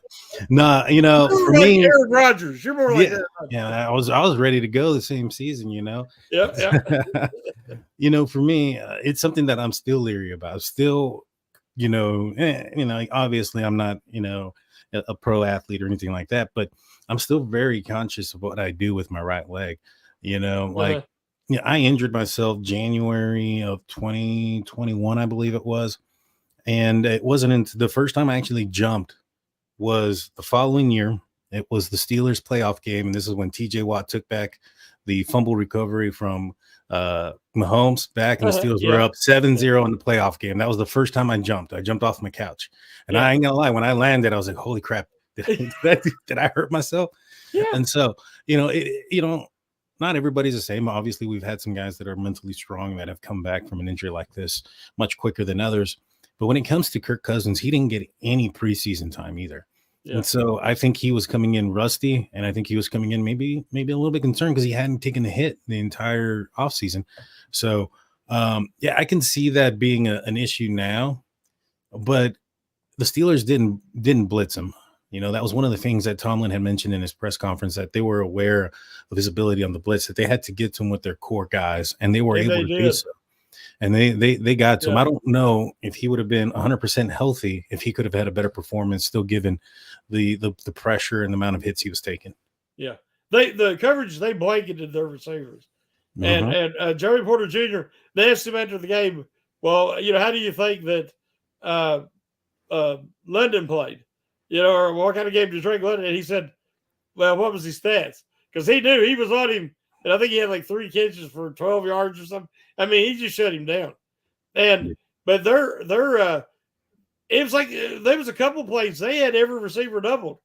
No, for like me, Aaron Rodgers. You're more like yeah, Aaron yeah, Rodgers. I was ready to go the same season. Yeah, yeah. For me, it's something that I'm still leery about. Still, obviously, I'm not, a pro athlete or anything like that, but I'm still very conscious of what I do with my right leg. Uh-huh. I injured myself January of 2021, I believe it was. And it wasn't until the first time I actually jumped was the following year. It was the Steelers playoff game. And this is when TJ Watt took back the fumble recovery from Mahomes back, and the Steelers were Yeah, up 7-0 in the playoff game. That was the first time I jumped. I jumped off my couch. And yeah, I ain't gonna lie, when I landed, I was like, holy crap, did I hurt myself? yeah, And so, not everybody's the same. Obviously, we've had some guys that are mentally strong that have come back from an injury like this much quicker than others. But when it comes to Kirk Cousins, he didn't get any preseason time either. yeah. And so I think he was coming in rusty, and I think he was coming in maybe a little bit concerned because he hadn't taken a hit the entire offseason. So, I can see that being an issue now, but the Steelers didn't blitz him. You know, that was one of the things that Tomlin had mentioned in his press conference, that they were aware of his ability on the blitz, that they had to get to him with their core guys, and they were And able they to do did. so. And they got to him. Yeah. I don't know if he would have been 100% healthy, if he could have had a better performance, still given the pressure and the amount of hits he was taking. Yeah. The coverage, they blanketed their receivers. Hmm. Joey Porter Jr., they asked him after the game, well, how do you think that uh, London played? Or what kind of game did Drake London? And he said, well, what was his stats? Because he knew he was on him. And I think he had like 3 catches for 12 yards or something. I mean, he just shut him down. But it was like there was a couple plays they had every receiver doubled.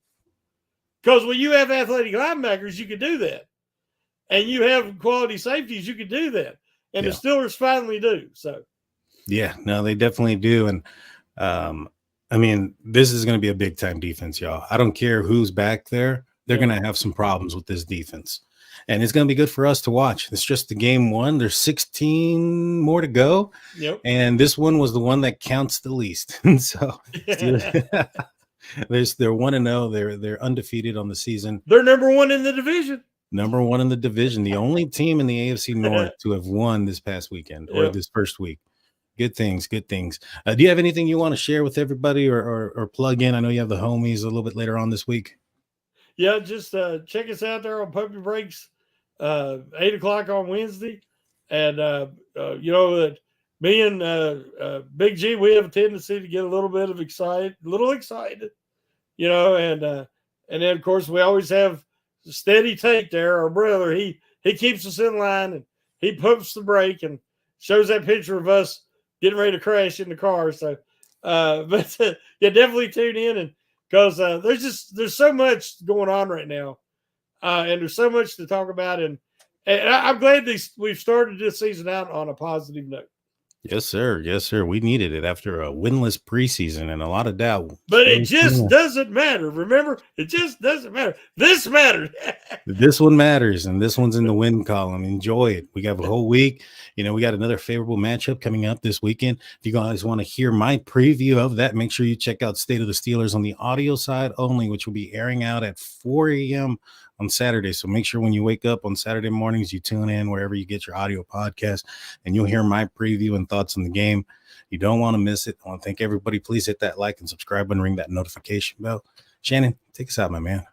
Because when you have athletic linebackers, you can do that. And you have quality safeties, you can do that. And the Yeah. Steelers finally do. So, Yeah, no, they definitely do. And I mean, this is going to be a big time defense, y'all. I don't care who's back there. They're yeah. going to have some problems with this defense. And it's going to be good for us to watch. It's just the game one. There's 16 more to go. Yep. And this one was the one that counts the least. And so Steelers, they're 1-0. They're undefeated on the season. They're number 1 in the division. Number 1 in the division. The only team in the AFC North to have won this past weekend, or this first week. Good things. Good things. Do you have anything you want to share with everybody, or plug in? I know you have the homies a little bit later on this week. Yeah, just check us out there on Puppy Breaks, 8 o'clock on Wednesday. And, that me and Big G, we have a tendency to get a little bit excited. And then, of course, we always have Steady Take there, our brother. He keeps us in line, and he pumps the brake and shows that picture of us getting ready to crash in the car. So, yeah, definitely tune in, and because there's so much going on right now, and there's so much to talk about, and I'm glad we've started this season out on a positive note. Yes, sir. Yes, sir. We needed it after a winless preseason and a lot of doubt. But it just doesn't matter. Remember, it just doesn't matter. This matters. This one matters, and this one's in the win column. Enjoy it. We got a whole week. We got another favorable matchup coming up this weekend. If you guys want to hear my preview of that, make sure you check out State of the Steelers on the audio side only, which will be airing out at 4 a.m. on Saturday. So make sure when you wake up on Saturday mornings, you tune in wherever you get your audio podcast, and you'll hear my preview and thoughts on the game. You don't want to miss it. I want to thank everybody. Please hit that like and subscribe and ring that notification bell. Shannon, take us out, my man.